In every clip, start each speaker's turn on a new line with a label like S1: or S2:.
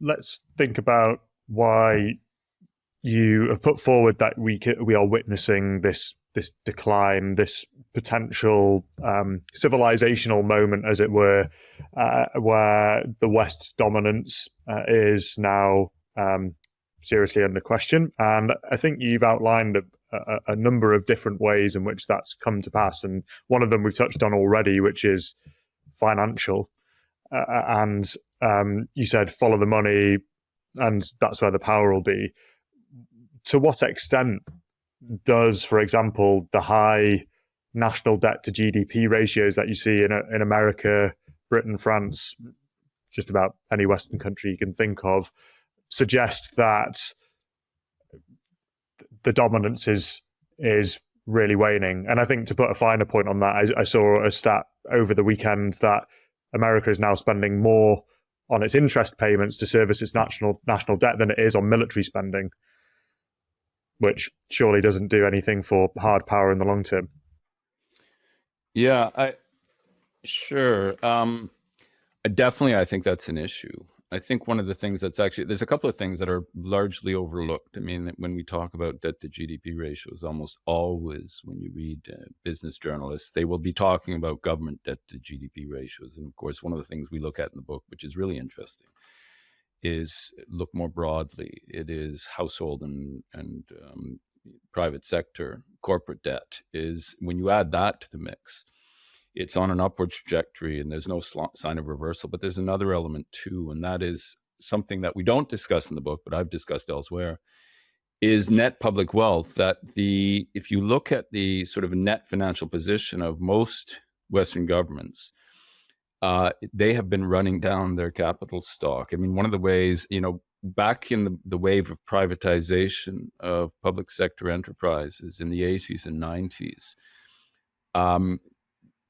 S1: let's think about why you have put forward that we are witnessing this decline, this potential civilizational moment, as it were, where the West's dominance is now seriously under question. And I think you've outlined a number of different ways in which that's come to pass. And one of them we've touched on already, which is financial. And you said follow the money, and that's where the power will be. To what extent does, for example, the high national debt to GDP ratios that you see in America, Britain, France, just about any Western country you can think of, suggest that the dominance is really waning? And I think, to put a finer point on that, I saw a stat over the weekend that America is now spending more on its interest payments to service its national debt than it is on military spending, which surely doesn't do anything for hard power in the long term.
S2: Yeah, sure. Definitely, I think that's an issue. I think one of the things that's actually, there's a couple of things that are largely overlooked. I mean, when we talk about debt to GDP ratios, almost always when you read business journalists, they will be talking about government debt to GDP ratios. And of course, one of the things we look at in the book, which is really interesting, is look more broadly. It is household and private sector corporate debt. Is when you add that to the mix, it's on an upward trajectory, and there's no sign of reversal. But there's another element too, and that is something that we don't discuss in the book, but I've discussed elsewhere, is net public wealth. That if you look at the sort of net financial position of most Western governments, they have been running down their capital stock. I mean, one of the ways, back in the wave of privatization of public sector enterprises in the 80s and 90s,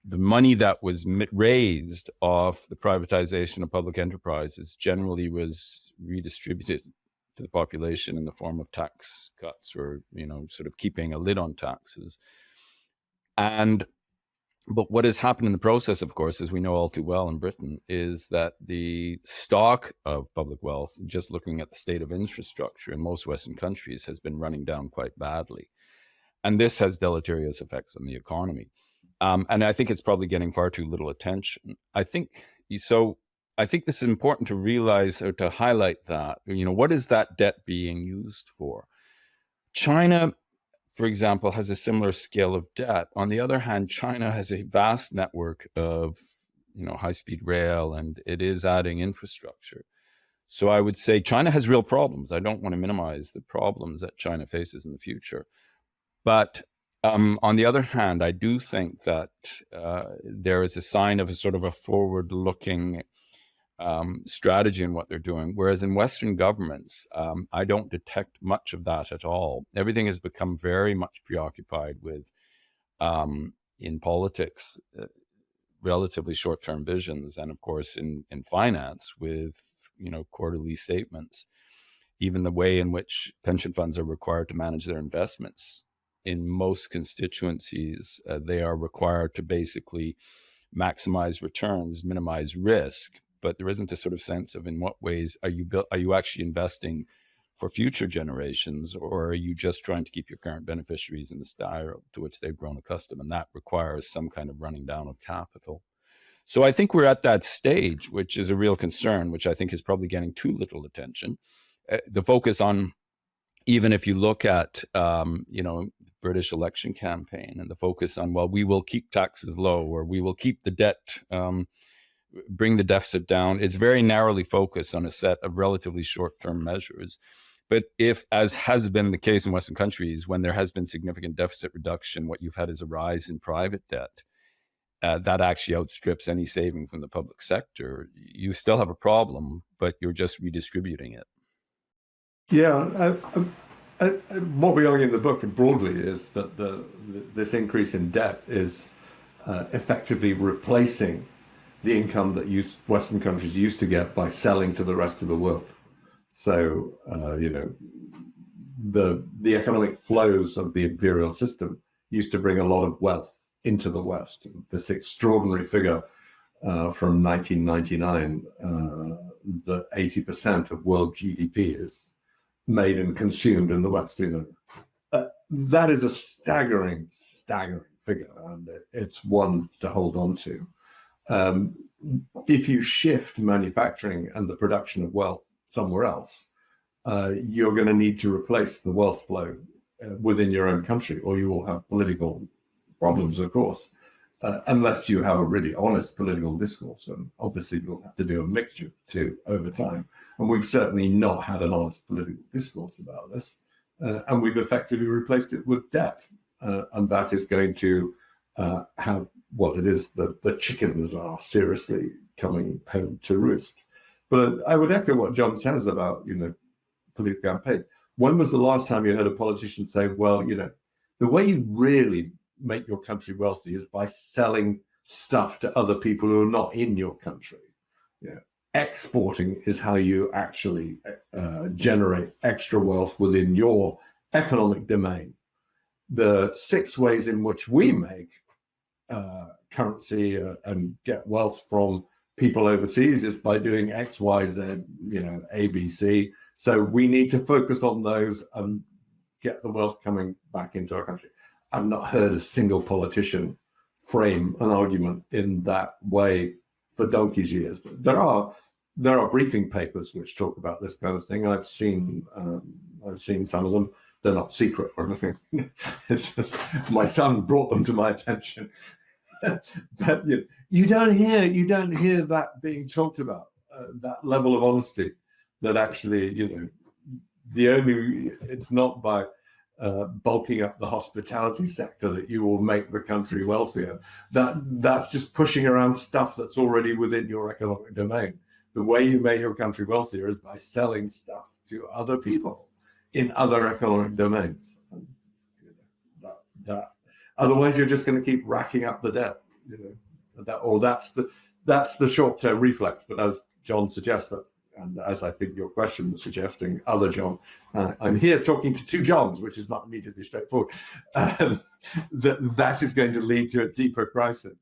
S2: the money that was raised off the privatization of public enterprises generally was redistributed to the population in the form of tax cuts, or, sort of keeping a lid on taxes. But what has happened in the process, of course, as we know all too well in Britain, is that the stock of public wealth, just looking at the state of infrastructure in most Western countries, has been running down quite badly. And this has deleterious effects on the economy. And I think it's probably getting far too little attention. I think this is important to realize, or to highlight that, what is that debt being used for? China, for example, has a similar scale of debt. On the other hand, China has a vast network of, high-speed rail, and it is adding infrastructure. So I would say China has real problems. I don't want to minimize the problems that China faces in the future. But on the other hand, I do think that there is a sign of a sort of a forward-looking strategy in what they're doing. Whereas in Western governments, I don't detect much of that at all. Everything has become very much preoccupied with, in politics, relatively short-term visions, and of course in finance with, quarterly statements. Even the way in which pension funds are required to manage their investments. In most constituencies, they are required to basically maximize returns, minimize risk, but there isn't a sort of sense of in what ways are you actually investing for future generations, or are you just trying to keep your current beneficiaries in the style to which they've grown accustomed? And that requires some kind of running down of capital. So I think we're at that stage, which is a real concern, which I think is probably getting too little attention. The focus on, even if you look at, the British election campaign, and the focus on, well, we will keep taxes low, or we will keep the debt, bring the deficit down. It's very narrowly focused on a set of relatively short-term measures. But if, as has been the case in Western countries, when there has been significant deficit reduction, what you've had is a rise in private debt that actually outstrips any saving from the public sector. You still have a problem, but you're just redistributing it.
S3: Yeah, what we argue in the book broadly is that this increase in debt is effectively replacing the income that Western countries used to get by selling to the rest of the world. So, the economic flows of the imperial system used to bring a lot of wealth into the West. This extraordinary figure from 1999 that 80% of world GDP is made and consumed in the West. That is a staggering figure, and it's one to hold on to. If you shift manufacturing and the production of wealth somewhere else, you're going to need to replace the wealth flow within your own country, or you will have political problems, of course, unless you have a really honest political discourse. And obviously, you'll have to do a mixture of the two over time. And we've certainly not had an honest political discourse about this. And we've effectively replaced it with debt. And that is going to have what it is, the chickens are seriously coming home to roost. But I would echo what John says about, political campaign. When was the last time you heard a politician say, well, the way you really make your country wealthy is by selling stuff to other people who are not in your country? Exporting is how you actually generate extra wealth within your economic domain. The 6 ways in which we make currency and get wealth from people overseas is by doing X, Y, Z, A, B, C. So we need to focus on those and get the wealth coming back into our country. I've not heard a single politician frame an argument in that way for donkey's years. There are briefing papers which talk about this kind of thing. I've seen some of them. They're not secret or anything. It's just my son brought them to my attention. But you don't hear that being talked about. That level of honesty. That actually, it's not by bulking up the hospitality sector that you will make the country wealthier. That's just pushing around stuff that's already within your economic domain. The way you make your country wealthier is by selling stuff to other people in other economic domains. Otherwise, you're just going to keep racking up the debt. That's the short-term reflex. But as John suggests, and as I think your question was suggesting, other John, I'm here talking to 2 Johns, which is not immediately straightforward. That is going to lead to a deeper crisis.